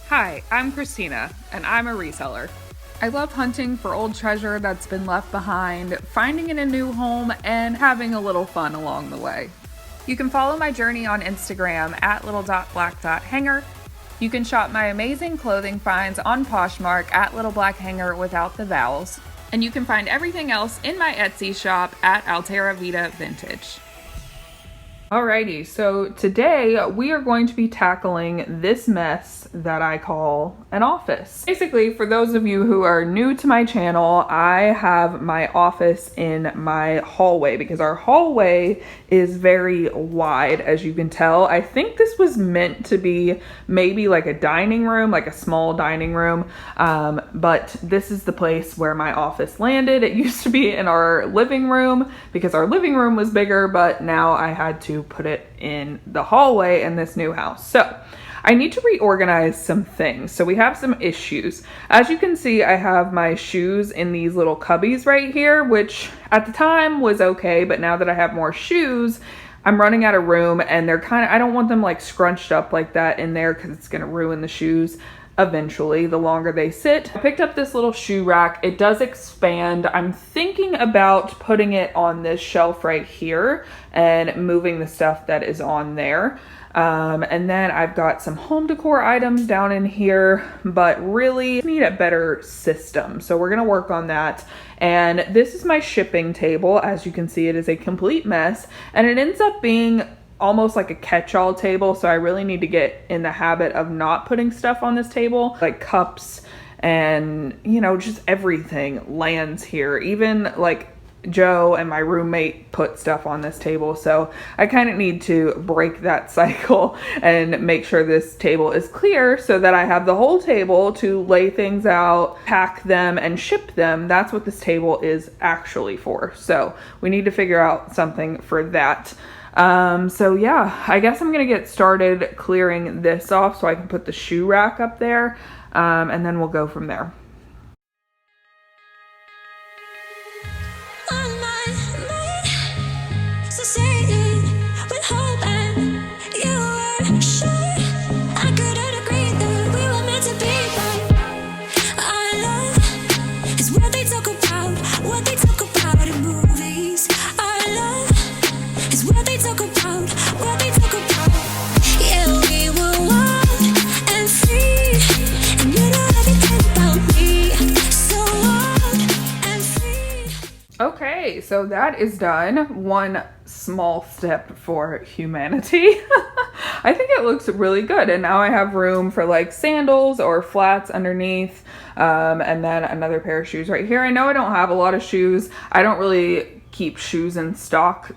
Hi, I'm Christina, and I'm a reseller. I love hunting for old treasure that's been left behind, finding it a new home, and having a little fun along the way. You can follow my journey on Instagram at little.black.hanger. You can shop my amazing clothing finds on Poshmark at littleblackhanger without the vowels. And you can find everything else in my Etsy shop at Altera Vita Vintage. Alrighty, so today we are going to be tackling this mess that I call an office. Basically, for those of you who are new to my channel, I have my office in my hallway because our hallway is very wide, as you can tell. I think this was meant to be maybe like a dining room, like a small dining room, but this is the place where my office landed. It used to be in our living room because our living room was bigger, but now I had to put it in the hallway in this new house. So I need to reorganize some things. So we have some issues. As you can see, I have my shoes in these little cubbies right here, which at the time was okay, but now that I have more shoes, I'm running out of room, and they're I don't want them like scrunched up like that in there because it's gonna ruin the shoes eventually, the longer they sit. I picked up this little shoe rack. It does expand. I'm thinking about putting it on this shelf right here and moving the stuff that is on there. And then I've got some home decor items down in here, but really need a better system. So we're gonna work on that. And this is my shipping table. As you can see, it is a complete mess, and it ends up being almost like a catch-all table, so I really need to get in the habit of not putting stuff on this table, like cups and, you know, just everything lands here. Even like Joe and my roommate put stuff on this table, so I kind of need to break that cycle and make sure this table is clear so that I have the whole table to lay things out, pack them, and ship them. That's what this table is actually for. So we need to figure out something for that. So yeah, I guess I'm gonna get started clearing this off so I can put the shoe rack up there, and then we'll go from there. Okay, so that is done. One small step for humanity. I think it looks really good, and now I have room for like sandals or flats underneath, and then another pair of shoes right here. I know I don't have a lot of shoes. I don't really keep shoes in stock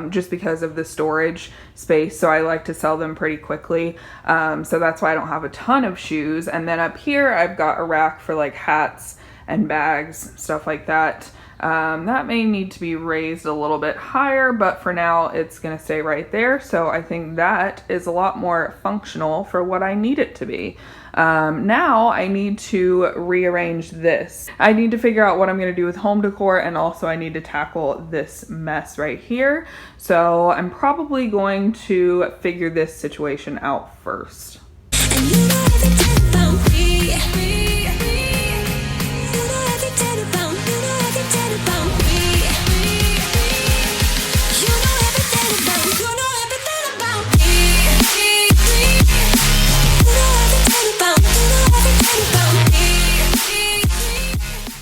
just because of the storage space, so I like to sell them pretty quickly, so that's why I don't have a ton of shoes. And then up here I've got a rack for like hats and bags, stuff like that. That may need to be raised a little bit higher, but for now it's gonna stay right there. So I think that is a lot more functional for what I need it to be. Now I need to rearrange this. I need to figure out what I'm gonna do with home decor, and also I need to tackle this mess right here. So I'm probably going to figure this situation out first.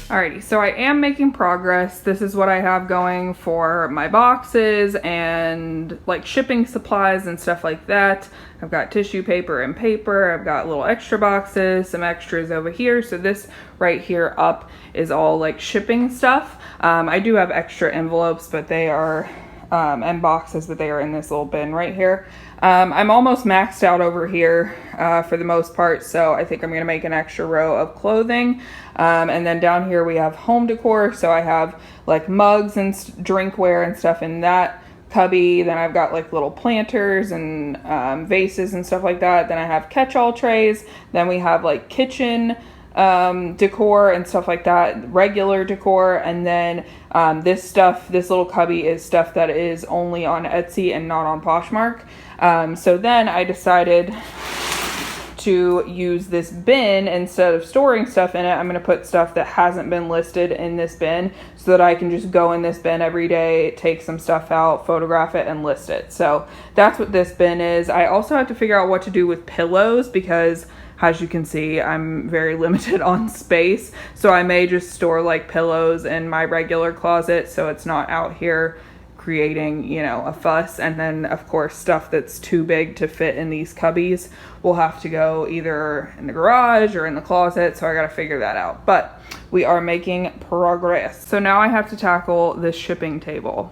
Alrighty, so I am making progress. This is what I have going for my boxes and like shipping supplies and stuff like that. I've got tissue paper and paper. I've got little extra boxes, some extras over here. So this right here up is all like shipping stuff. I do have extra envelopes, but they are, and boxes, but they are in this little bin right here. I'm almost maxed out over here for the most part, so I think I'm gonna make an extra row of clothing. And then down here we have home decor, so I have like mugs and drinkware and stuff in that cubby. Then I've got like little planters and vases and stuff like that. Then I have catch-all trays. Then we have like kitchen decor and stuff like that, regular decor. And then this stuff, this little cubby is stuff that is only on Etsy and not on Poshmark. So then I decided to use this bin instead of storing stuff in it. I'm going to put stuff that hasn't been listed in this bin so that I can just go in this bin every day, take some stuff out, photograph it, and list it. So that's what this bin is. I also have to figure out what to do with pillows because, as you can see, I'm very limited on space. So I may just store like pillows in my regular closet so it's not out here creating, you know, a fuss. And then of course stuff that's too big to fit in these cubbies will have to go either in the garage or in the closet, so I gotta figure that out. But we are making progress. So now I have to tackle this shipping table.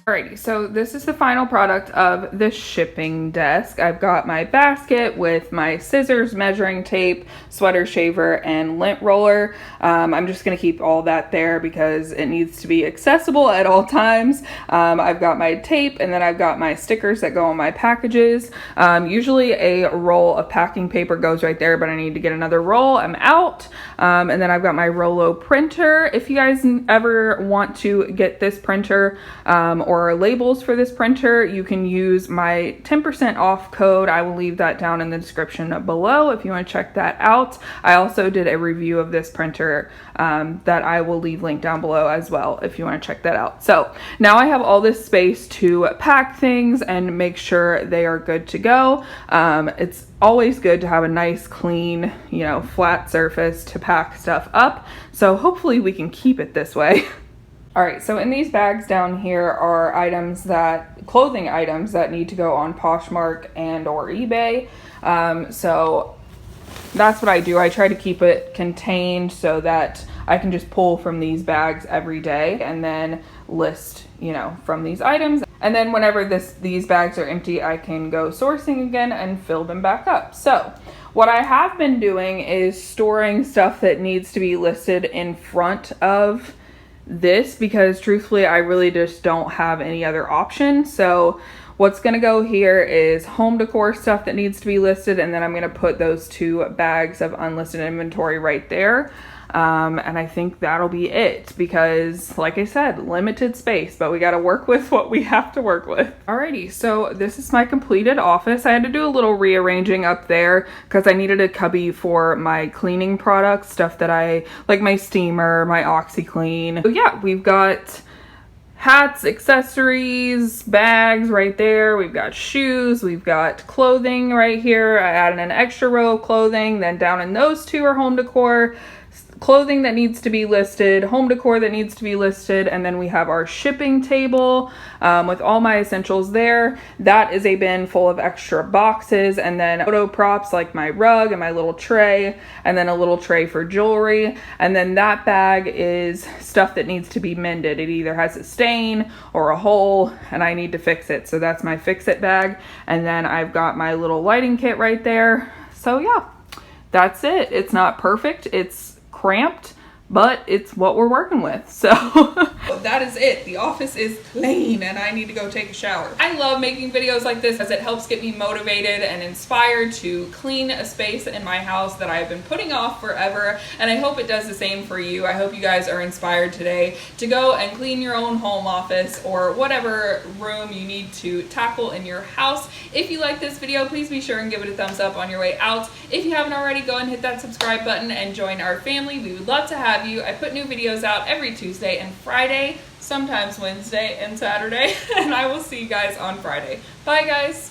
Alrighty, so this is the final product of the shipping desk. I've got my basket with my scissors, measuring tape, sweater shaver, and lint roller. I'm just going to keep all that there because it needs to be accessible at all times. I've got my tape, and then I've got my stickers that go on my packages. Usually a roll of packing paper goes right there, but I need to get another roll. I'm out. And then I've got my Rollo printer. If you guys ever want to get this printer or labels for this printer, you can use my 10% off code. I will leave that down in the description below if you want to check that out. I also did a review of this printer that I will leave linked down below as well if you want to check that out. So now I have all this space to pack things and make sure they are good to go. It's always good to have a nice, clean, you know, flat surface to pack stuff up. So hopefully we can keep it this way. All right, so in these bags down here are clothing items that need to go on Poshmark and or eBay. So that's what I do. I try to keep it contained so that I can just pull from these bags every day and then list, you know, from these items. And then whenever these bags are empty, I can go sourcing again and fill them back up. So what I have been doing is storing stuff that needs to be listed in front of this because truthfully I really just don't have any other option. So what's going to go here is home decor stuff that needs to be listed, and then I'm going to put those 2 bags of unlisted inventory right there. And I think that'll be it because, like I said, limited space, but we got to work with what we have to work with. Alrighty, so this is my completed office. I had to do a little rearranging up there because I needed a cubby for my cleaning products, stuff that I like, my steamer, my OxyClean. So yeah, we've got hats, accessories, bags right there. We've got shoes, we've got clothing right here. I added an extra row of clothing. Then down in those 2 are home decor, clothing that needs to be listed, home decor that needs to be listed, and then we have our shipping table with all my essentials there. That is a bin full of extra boxes, and then photo props like my rug and my little tray, and then a little tray for jewelry. And then that bag is stuff that needs to be mended. It either has a stain or a hole and I need to fix it. So that's my fix it bag. And then I've got my little lighting kit right there. So yeah, that's it. It's not perfect. It's cramped, but it's what we're working with. So that is it. The office is clean and I need to go take a shower. I love making videos like this as it helps get me motivated and inspired to clean a space in my house that I've been putting off forever, and I hope it does the same for you. I hope you guys are inspired today to go and clean your own home office or whatever room you need to tackle in your house. If you like this video, please be sure and give it a thumbs up on your way out. If you haven't already, go and hit that subscribe button and join our family. We would love to have you. I put new videos out every Tuesday and Friday, sometimes Wednesday and Saturday, and I will see you guys on Friday. Bye guys.